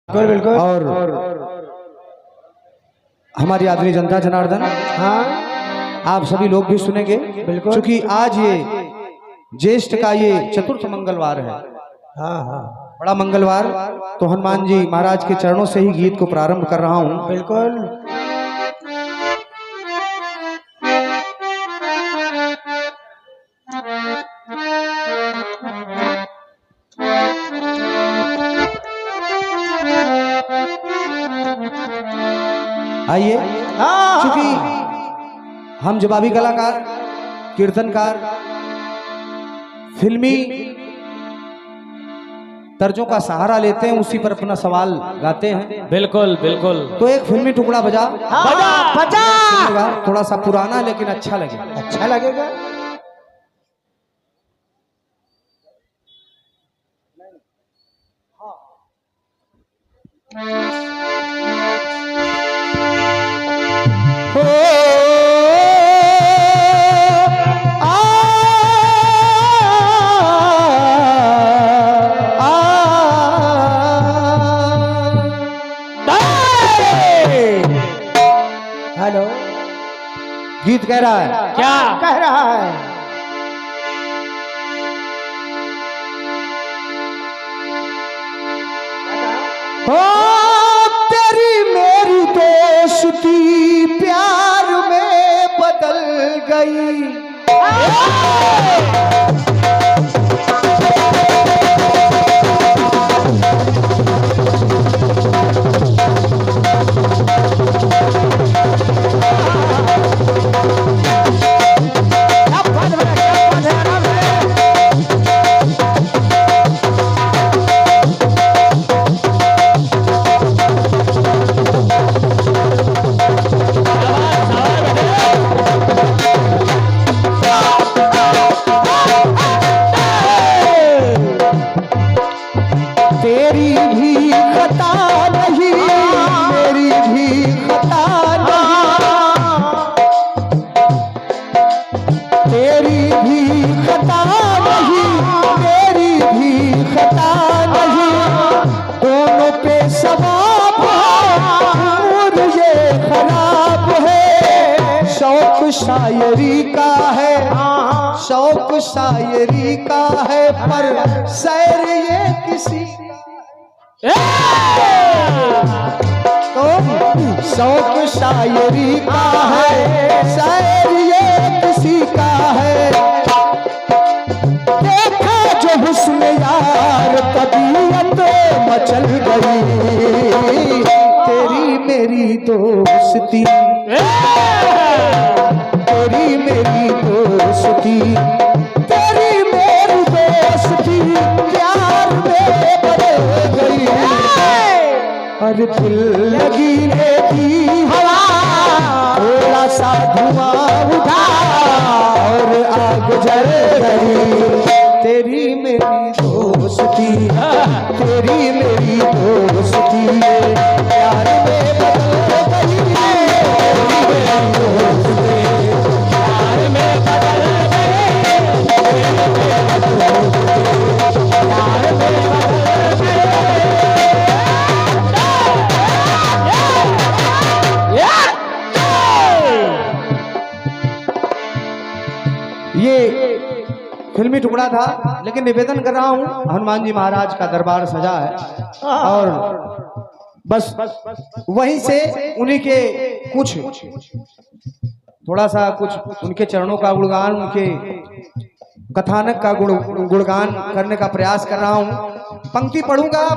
बिल्कुल बिल्कुल। और हमारी आदरणीय जनता जनार्दन, हाँ आप सभी लोग भी सुनेंगे बिल्कुल। क्योंकि आज ये ज्येष्ठ का ये चतुर्थ मंगलवार है। हाँ हाँ बड़ा मंगलवार, तो हनुमान जी महाराज के चरणों से ही गीत को प्रारंभ कर रहा हूँ। बिल्कुल। आइए, हाँ क्योंकि हम जवाबी कलाकार, कीर्तनकार, फिल्मी तर्जों का सहारा लेते हैं, उसी पर अपना सवाल गाते हैं। बिल्कुल बिल्कुल। तो एक फिल्मी टुकड़ा बजा बजा बजा। थोड़ा सा पुराना लेकिन अच्छा लगे। अच्छा लगेगा। हेलो, गीत कह रहा है क्या कह रहा है? हो तेरी मेरी दोस्ती प्यार में बदल गई। तेरी भी खता नहीं, मेरी भी खता नहीं, तेरी भी खता नहीं, मेरी भी खता नहीं, दोनों पे सवाब है, ये खराब है। शौक शायरी का है, शौक शायरी का है, पर सैर ये किसी तो शौक शायरी का है, शायर ये किसी का है। देखा जो हुस्न यार तबीयत मचल गई, तेरी मेरी दोस्ती, तेरी मेरी दोस्ती, तेरी मेरी दोस्ती प्यार में बदल गई। और दिल लगी ने दी हवा, थोड़ा सा धुआं उठा और आग जल गई। तेरी मेरी दोस्ती, तेरी मेरी दोस्ती प्यार में बदल गई, तेरी मेरी दोस्ती प्यार में बदल गई, प्यार में बदल गई। ये फिल्मी टुकड़ा था, लेकिन निवेदन कर रहा हूँ, हनुमान जी महाराज का दरबार सजा है और बस वहीं से उन्हीं के कुछ थोड़ा सा कुछ उनके चरणों का गुणगान, उनके कथानक का गुणगान करने का प्रयास कर रहा हूँ। पंक्ति पढ़ूंगा,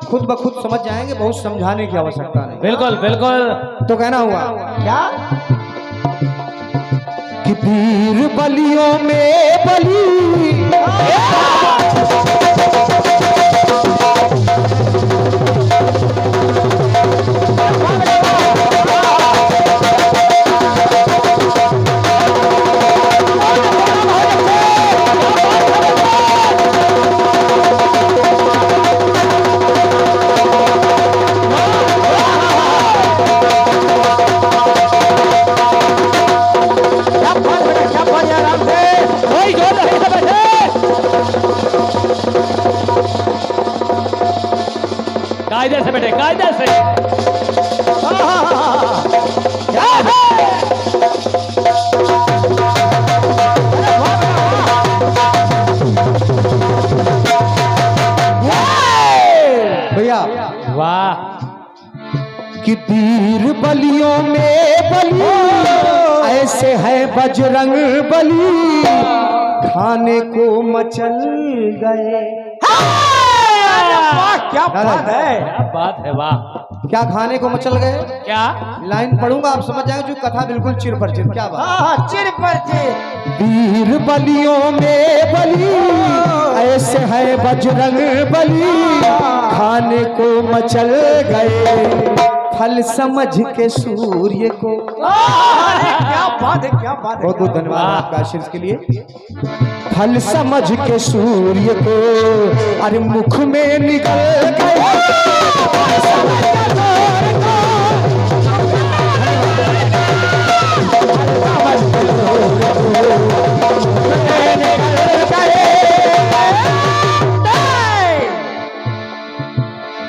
खुद ब खुद समझ जाएंगे, बहुत समझाने की आवश्यकता नहीं। बिल्कुल बिल्कुल। तो कहना हुआ क्या कि पीर बलियों में बली, क्या आराम से, कायदे से। क्या भैया वाह कि तीर बलियों में बली ऐसे है बजरंग बली खाने को मचल गए। क्या बात है। क्या बात है वाह। क्या खाने को मचल गए? क्या लाइन पढ़ूंगा आप समझ जाएंगे, जो कथा बिल्कुल चिर पर चिर। क्या बात। हाँ चिर पर चिर। तीर बलियों में बली ऐसे है बजरंग बली खाने को मचल गए फल समझ के सूर्य को। क्या बात है, क्या बात है। बहुत बहुत धन्यवाद आपका आशीर्वाद के लिए। फल समझ के सूर्य को अरे मुख में निकल गए।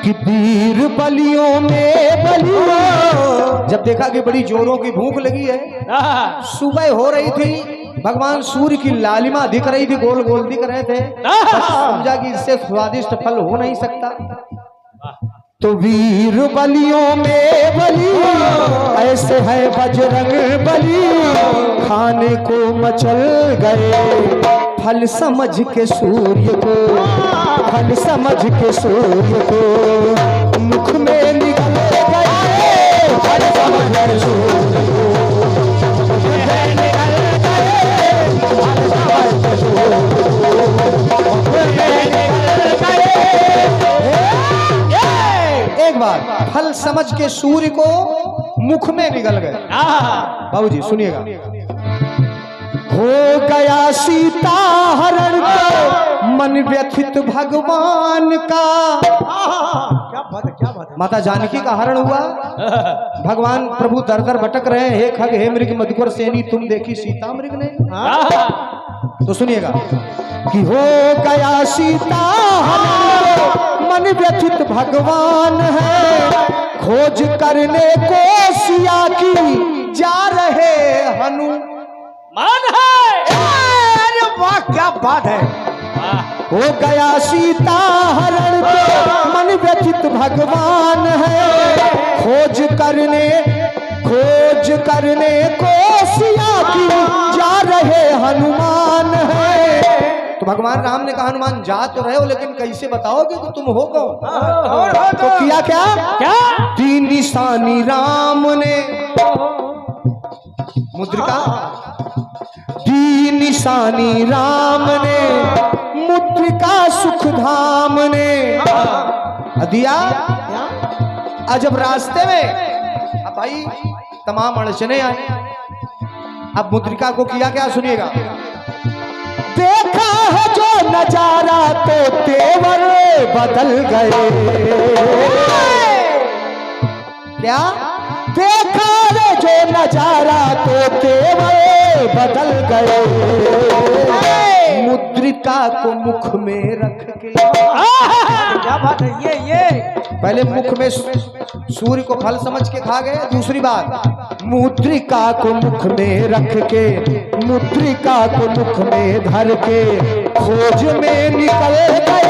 कि तीर बलियों में बली जब देखा कि बड़ी जोरों की भूख लगी है, सुबह हो रही थी, भगवान सूर्य की लालिमा दिख रही थी, गोल गोल दिख रहे थे, समझा कि इससे स्वादिष्ट फल हो नहीं सकता। तो वीर बलियों में बली ऐसे है बजरंग बली खाने को मचल गए फल समझ के सूर्य को। फल समझ के सूर्य को मुख में निकल गए फल समझ के सूर्य को। एक बार फल समझ के सूर्य को मुख में निकल गए। बाबूजी सुनिएगा। हो गया सीता हरण को मन व्यथित भगवान का। क्या बात है, क्या बात है। माता जानकी का हरण हुआ, भगवान प्रभु दर दर भटक रहे हैं। हे खग हे मृग मधुकर सेनी तुम देखी सीता मृग ने। तो सुनिएगा कि हो गया सीता मन व्यथित भगवान है खोज करने को सिया की जा रहे हनुमान है। अरे वाह क्या बात है। हो गया सीता हरण को मन व्यथित भगवान है खोज करने को सिया की जा रहे हनुमान है। तो भगवान राम ने कहा हनुमान जा तो रहे हो लेकिन कैसे बताओगे कि तुम हो कौन। तो किया क्या क्या तीन निशानी राम ने मुद्रिका तीन निशानी राम ने मुद्रिका सुख धाम ने दिया। जब रास्ते में अब भाई तमाम अड़चने आई, अब मुद्रिका को किया क्या सुनिएगा। देखा है जो नजारा तो तेवर बदल गए। क्या देखा है जो नजारा तो तेवर बदल गए मुद्रिका को मुख में रख के। क्या बात है। ये पहले मुख में सूर्य को फल समझ के खा गए। दूसरी बात मुद्रिका को मुख में रख के मुद्रिका को मुख में धर के खोज में निकल गए।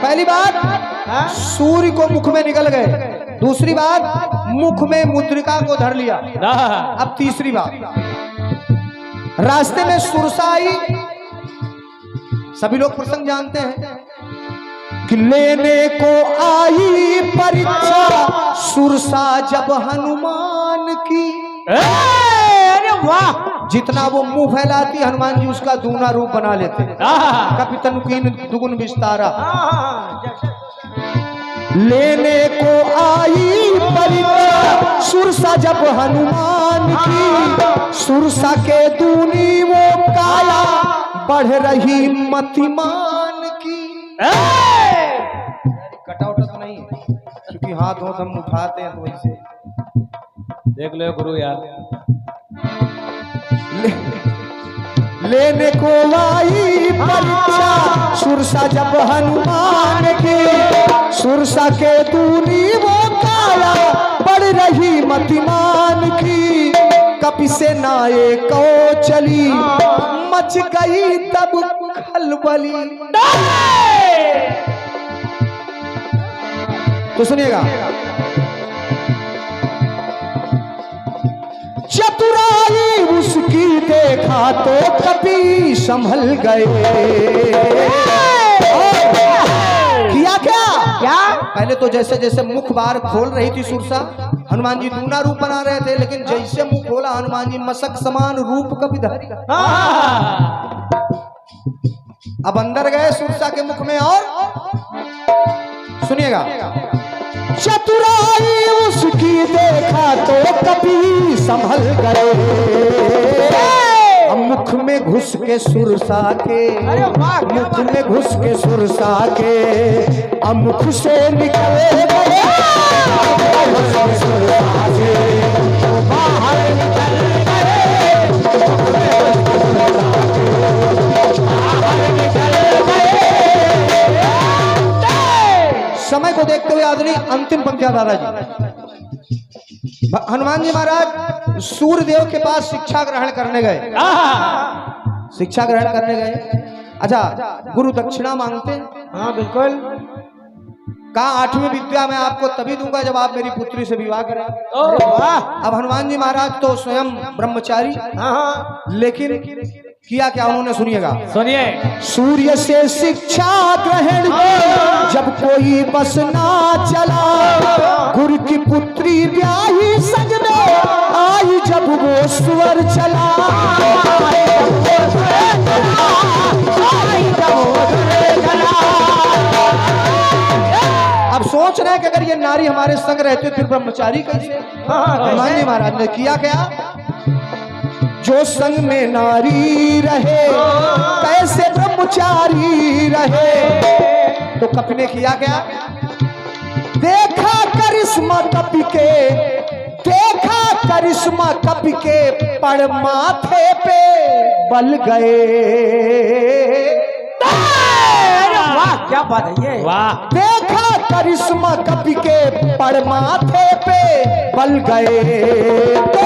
पहली बात सूर्य को मुख में निकल गए। दूसरी बात मुख में मुद्रिका को धर लिया। अब तीसरी बात रास्ते में सुरसा आई। सभी लोग प्रसंग जानते हैं कि लेने को आई परीक्षा सुरसा जब हनुमान की। अरे वाह। जितना वो मुंह फैलाती हनुमान जी उसका दूना रूप बना लेते। कपितन कीन दुगुन विस्तारा। लेने को आई परीक्षा सुरसा जब हनुमान की सुरसा के दूनी वो काया बढ़ रही मतिमान की। कटा उटा तो नहीं क्योंकि हाथ हम उठाते हैं तो वैसे देख लो गुरु यार। लेने को आई परीक्षा सुरसा जब हनुमान की, सुरसा के दूरी वो काया पड़ रही मतिमान की। कपि से नाये को चली मच गई तब खलबली। तो सुनिएगा, चतुराई उसकी देखा तो कभी संभल गए। किया क्या क्या? पहले तो जैसे जैसे मुख बार खोल रही थी सुरसा, हनुमान जी दूना रूप बना रहे थे, लेकिन जैसे मुख खोला हनुमान जी मशक समान रूप कभी धरी। अब अंदर गए सुरसा के मुख में और सुनिएगा, चतुराई उसकी देखा तो कभी संभल गए। अब मुख में घुस के सुरसा के, अरे वाह, क्या मुख बात में घुस के सुरसा के, अब मुख से निकल गए। सुरसा से बाहर निकल गए, बाहर निकल गए। समय को देखते हुए आदमी अंतिम पंक्तियां दादाजी। हनुमान जी महाराज सूर्यदेव के पास शिक्षा ग्रहण करने गए। शिक्षा ग्रहण करने गए। अच्छा, गुरु दक्षिणा मांगते हैं? हाँ बिल्कुल। कहा 8वीं विद्या मैं आपको तभी दूंगा जब आप मेरी पुत्री से विवाह करें। अरे वाह। अब हनुमान जी महाराज तो स्वयं ब्रह्मचारी, हाँ लेकिन किया क्या उन्होंने, सुनिएगा। सुनिए। सूर्य से शिक्षा ग्रहण जब कोई बस ना चला, गुरु की पुत्री ब्याही सजने आई जब वो स्वर चला। अब सोच रहे हैं कि अगर ये नारी हमारे संग रहते फिर ब्रह्मचारी कैसे। हनुमान जी महाराज ने किया क्या, जो संग में नारी रहे कैसे ब्रह्मचारी रहे। तो कपि ने किया क्या, देखा करिश्मा कपि के, देखा करिश्मा कपि के पड़ माथे पे बल गए। वाह क्या बात है ये। वाह। देखा करिश्मा कपि के पड़ माथे पे बल गए। तो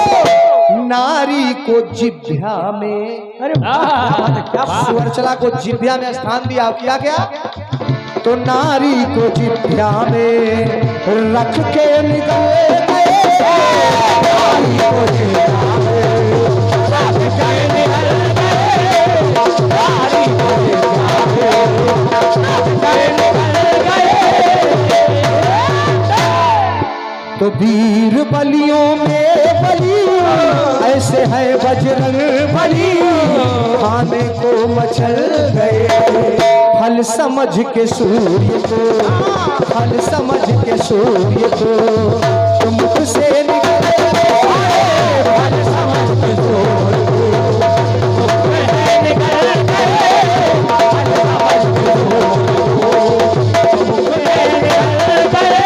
नारी को जिभ्या में, अरे वाह क्या बात है, क्या बात है। सुवर्चला को जिभ्या में स्थान दिया। किया क्या, तो नारी को जिभ्या में रख के निकल गए। नारी को जिभ्या में रख के निकल गए। नारी को जिभ्या में रख के निकल गए। तो वीर बलियों में बली ऐसे है बजरंग बली, खाने को मचल गए। फल समझ के सूर्य को, फल समझ के सूर्य को मुख से निकले। फल समझ के सूर्य को मुख से निकल गए। फल समझ के सूर्य को मुख से निकल गए।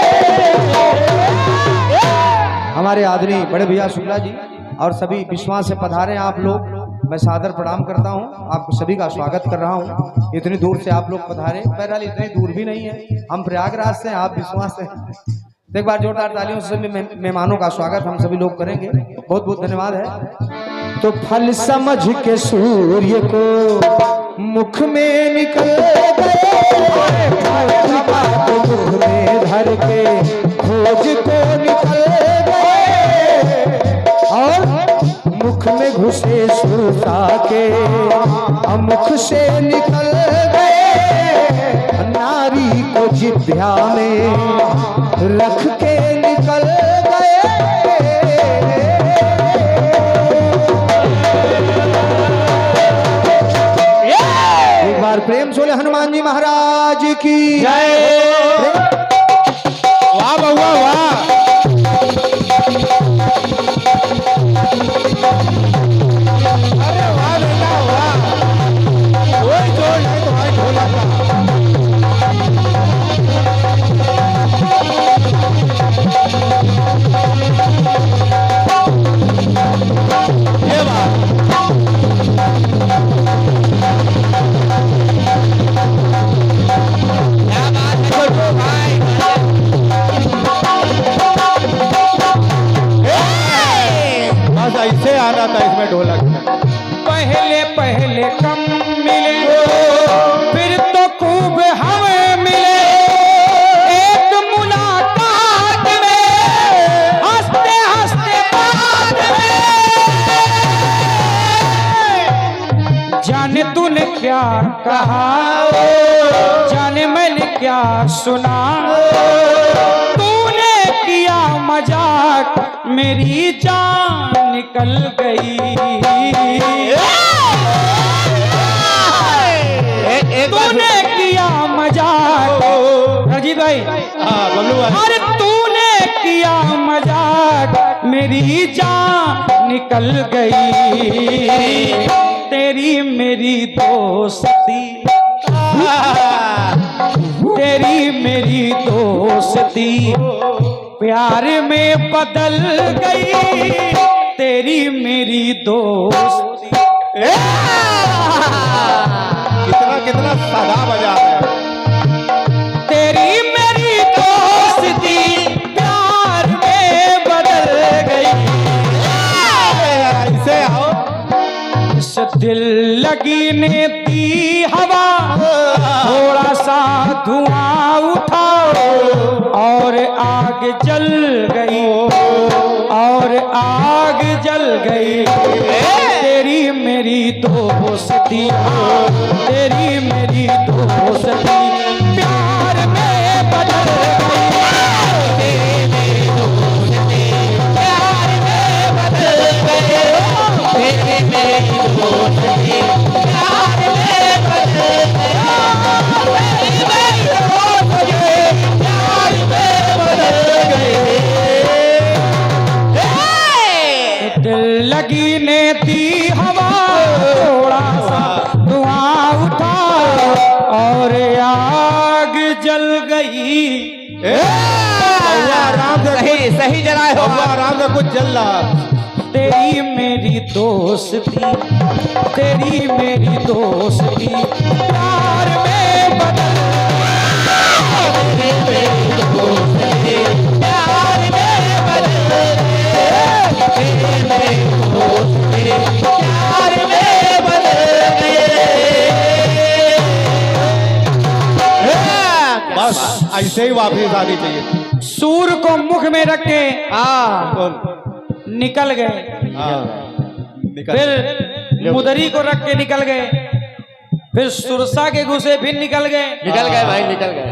हमारे आदरणीय बड़े भैया शुक्ला जी और सभी विश्वास से पधारे आप लोग, मैं सादर प्रणाम करता हूं, आप सभी का स्वागत कर रहा हूं। इतनी दूर से आप लोग पधारे, बहरहाल इतनी दूर भी नहीं है, हम प्रयागराज से, आप विश्वास से। एक बार जोरदार तालियों से सभी मेहमानों का स्वागत हम सभी लोग करेंगे। बहुत बहुत धन्यवाद है। तो फल समझ के सूर्य को मुख में निकल गए। मुख में धर के खोज को निकल गए और मुख में घुसे सुरसा के मुख से निकल गए। नारी को जिभ्या में रख के निकल गए। एक बार प्रेम से बोले हनुमान जी महाराज की जय। वाह वाह वाह। आना था इसमें ढोलक में। पहले पहले कम मिले फिर तो खूब हमें मिले एक मुलाकात में हंसते हंसते बात में जाने तूने क्या कहा जाने मैंने क्या सुना तूने किया मजाक मेरी जान निकल गई तूने किया मजाक रजीत भाई हाँ बबलू भाई। अरे तूने किया मजाक मेरी जान निकल गई तेरी मेरी दोस्ती तेरी मेरी दोस्ती प्यार में बदल गई तेरी मेरी दोस्ती कितना कितना सादा बजा है। तेरी मेरी दोस्ती प्यार में बदल गई ऐसे आओ। इस दिल लगी ने दी हवा थोड़ा सा धुआं उठा और आग जल गई और आग जल गई तेरी मेरी दोस्ती तेरी मेरी दोस्ती प्यार में बदल गई तेरी मेरी दोस्ती प्यार में बदल गई तेरी मेरी दोस्ती प्यार में बदल गई तेरी मेरी दोस्ती प्यार में बदल गई दिल लगी ने दी हवा थोड़ा सा धुआं उठा और आग जल गई आराम से सही सही जलाए हो बबलू आराम से कुछ जल रहा। तेरी मेरी दोस्ती तेरी मेरी दोस्ती प्यार में बदल तेरी मेरी दोस्ती प्यार में बदल तेरी मेरी दोस्ती प्यार में बदल बस ऐसे ही वापस आनी चाहिए। सूर को मुख में रख के कौन? निकल गए हाँ निकल। फिर मुदरी को रख के निकल गए फिर सुरसा के घुसे फिर निकल गए भाई निकल गए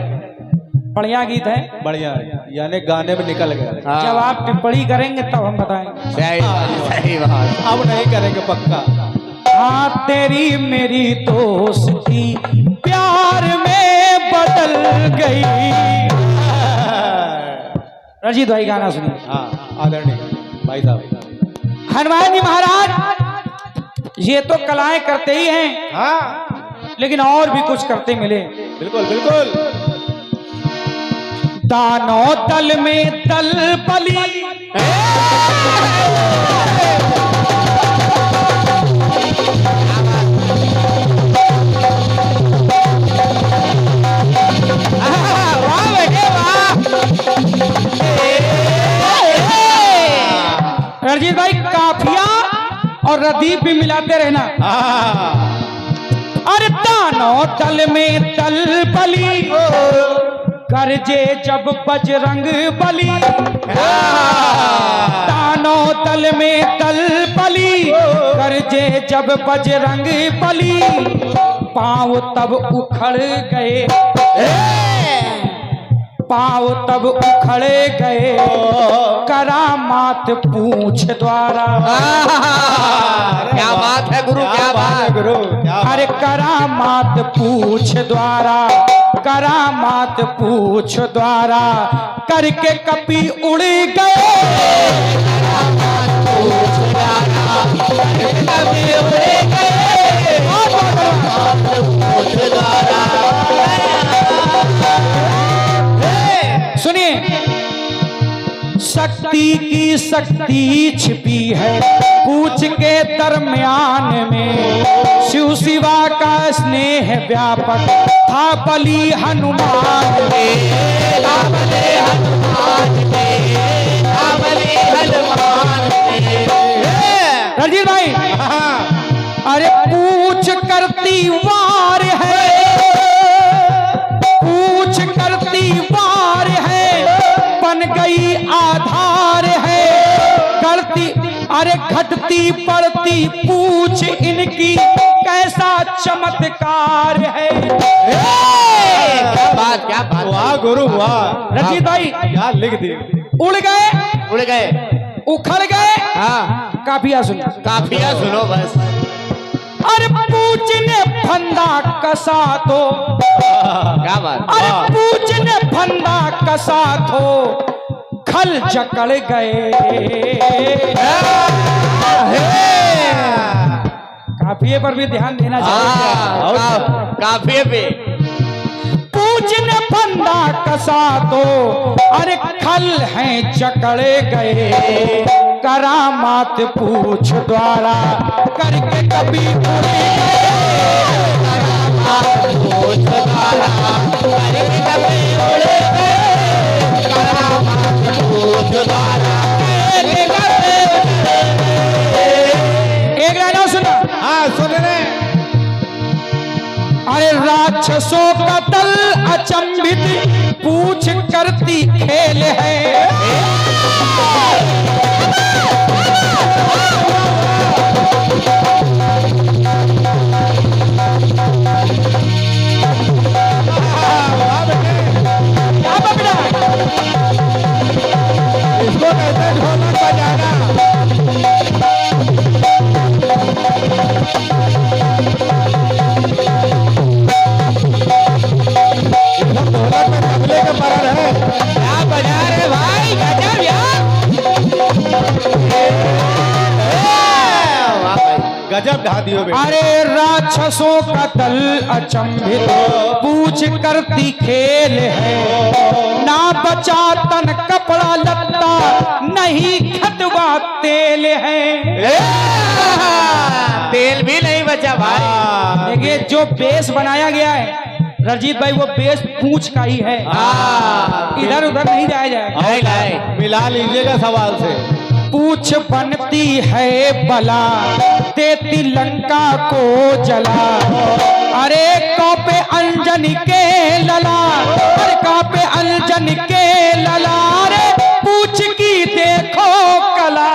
बढ़िया गीत है बढ़िया यानी गाने में निकल गए। जब आप टिप्पणी करेंगे तब हम बताएंगे सही बात अब नहीं करेंगे पक्का। हाँ तेरी मेरी दोस्ती प्यार में बदल गई रजीत भाई गाना सुनिए हाँ आदरणीय भाई साहब। हनुमान जी महाराज ये तो कलाएं करते ही हैं हाँ लेकिन और भी कुछ करते मिले बिल्कुल बिल्कुल। दानों दल में दल बली रजीत भाई काफिया और रदीफ भी मिलाते रहना। अरे दानों दल में दल बली गरजे जब बजरंग बली दानों दल में दल बली गरजे जब बजरंग बली पांव तब उखड़ गए पांव तब उखड़े गए करामात पूछ द्वारा क्या बात है गुरु क्या बात है गुरु अरे करामात पूछ द्वारा करामात पूछ द्वारा करके कपी उड़ गए करामात पूछ द्वारा करके कपी उड़ गए करामात पूछ द्वारा सुनिए शक्ति की शक्ति छिपी है पूछ के दरमियान में शिव शिवा का स्नेह व्यापक था बलि हनुमान में था बलि हनुमान में था बलि हनुमान में अरे घटती पड़ती पूछ इनकी कैसा चमत्कार है। क्या बात वाह गुरु वाह, रंजीत भाई क्या लिख दी। उड़ गए, उड़ गए। उखड़ गए। हाँ काफिया सुनो, काफिया सुनो बस। अरे पूछ ने फंदा कसा तो, क्या बात। अरे पूछ ने फंदा कसा तो खल जकड़ गए। काफिये पर भी ध्यान देना चाहिए। काफिये पे पूछ ने फंदा कसा तो अरे खल हैं जकड़े गए। करामात पूछ द्वारा करके कभी उड़े गए। करामात पूछ द्वारा करके कभी उड़े गए। करामात पूछ द्वारा करके कभी उड़े गए। एक गाना सुना। हाँ सुन रहे। अरे राक्षसों का दल अचंभित पूछ करती खेल है। क्या बबड़ा? इसको कहते हैं ढोलक बजाना। ढोलक में तबले का परर है। क्या बजा रहे भाई? गजब यार। गजब ढा दियो बेटा। अरे राक्षसों का दल अचंभित पूछ करती खेल है। ना बचा तन कपड़ा लत्ता नहीं खतवा तेल है। तेल भी नहीं बचा भाई। देखिए जो बेस बनाया गया है रंजीत भाई, वो बेस पूछ का ही है। इधर उधर नहीं जाया जाएगा। नहीं, नहीं। मिला लीजिएगा सवाल से। पूछ बनती है बला देती लंका को जला। अरे कौपे अंजन के लला, अरे कौपे अंजन के लला। अरे पूछ की देखो कला।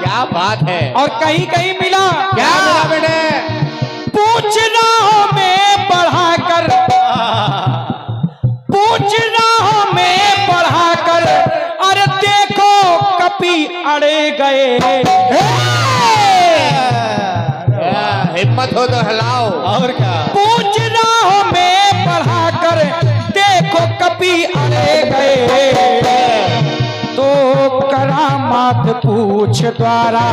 क्या बात है। और कहीं कहीं मिला। क्या मिला बेटे? पूछ राहों में बढ़ाकर, पूछ राहों में बढ़ाकर। अरे देखो कपी अड़े गए। हिम्मत हो तो हिलाओ। और क्या। पूछ राहों में बढ़ाकर देखो कपी अड़े गए। तो करामात पूछ द्वारा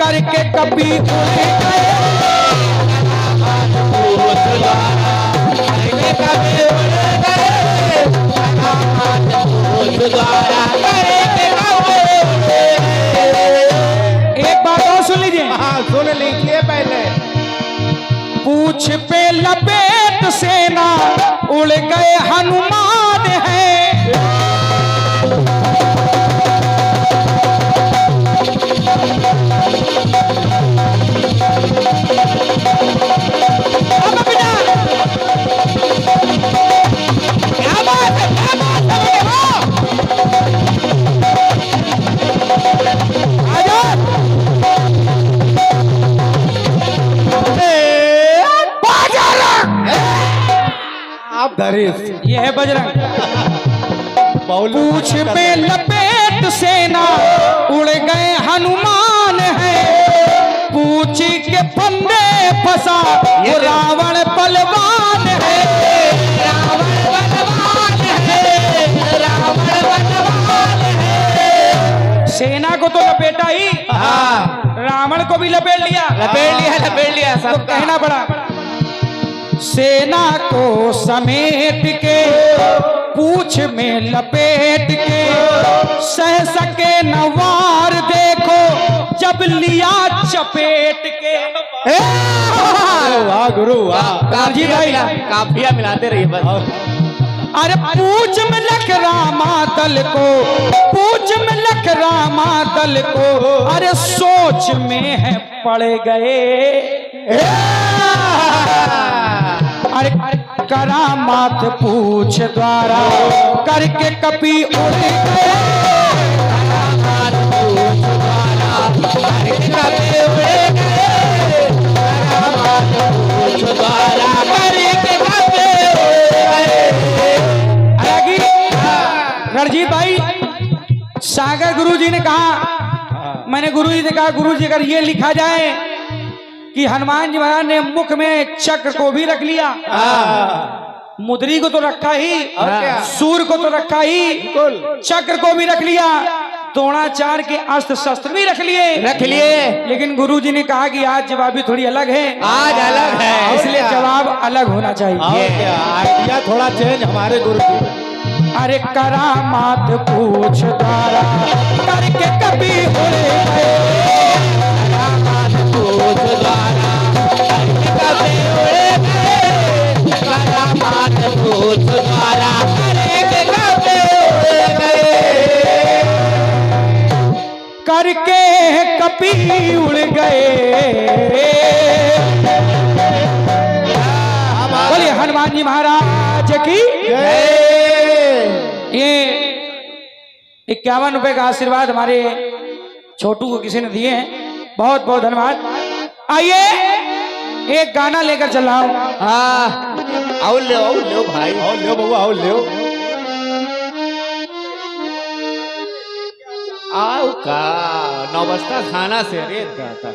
करके कपी उड़े गए। एक बात और सुन लीजिए। हाँ सुन लीजिए पहले। पूछ पे लपेट सेना उड़ गए हनुमान है। क्या बात है, क्या बात है बड़े हो? आ जाओ। आप धरीस। ये है बजरंग। पूछ पे लपेट सेना उड़ गए हनुमान है। पूछ के फंदे फंसा वो रावण बलवान है। रावण बलवान है, रावण बलवान है। सेना को तो लपेटा ही, रावण को भी लपेट लिया। लपेट लिया तो सब। कहना पड़ा सेना को समेट के पूछ में लपेट के। सह सके नवार देखो जब लिया चपेट के। वाह गुरु वाह। काजी भाई काफिया मिलाते रहिए बस। अरे पूछ में लख रामा दल को, पूछ में लख रामा दल को। अरे सोच में है पड़ गए। अरे करामात पूछ द्वारा करके कपी उड़ गए। सागर गुरुजी ने कहा, मैंने गुरुजी से कहा, गुरुजी अगर ये लिखा जाए कि हनुमान जी महाराज ने मुख में चक्र को भी रख लिया, मुद्री को तो रखा ही, और क्या? सूर को तो रखा ही, चक्र को भी रख लिया, द्रोणाचार्य के अस्त्र शस्त्र भी रख लिए, लेकिन गुरुजी ने कहा कि आज जवाब भी थोड़ी अलग है, आज अलग है, इसलिए जवाब अलग होना चाहिए। और क्या आइडिया थोड़ा चेंज हमारे गुरु जी। अरे करामात पूछ द्वारा करके कभी उड़े गए, करामात पूछ द्वारा करके कभी उड़े गए, करामात पूछ द्वारा करके कभी उड़े गए, करके कभी उड़ गए। बोलिए हनुमान जी महाराज की। ये 51 रुपए का आशीर्वाद हमारे छोटू को किसी ने दिए हैं, बहुत बहुत धन्यवाद। आइए एक गाना लेकर चल रहा हूं। हाँ आओ ले भाई, आओ ले बउआ, आओ ले। आओ का नौबस्ता थाना से, अरे दाता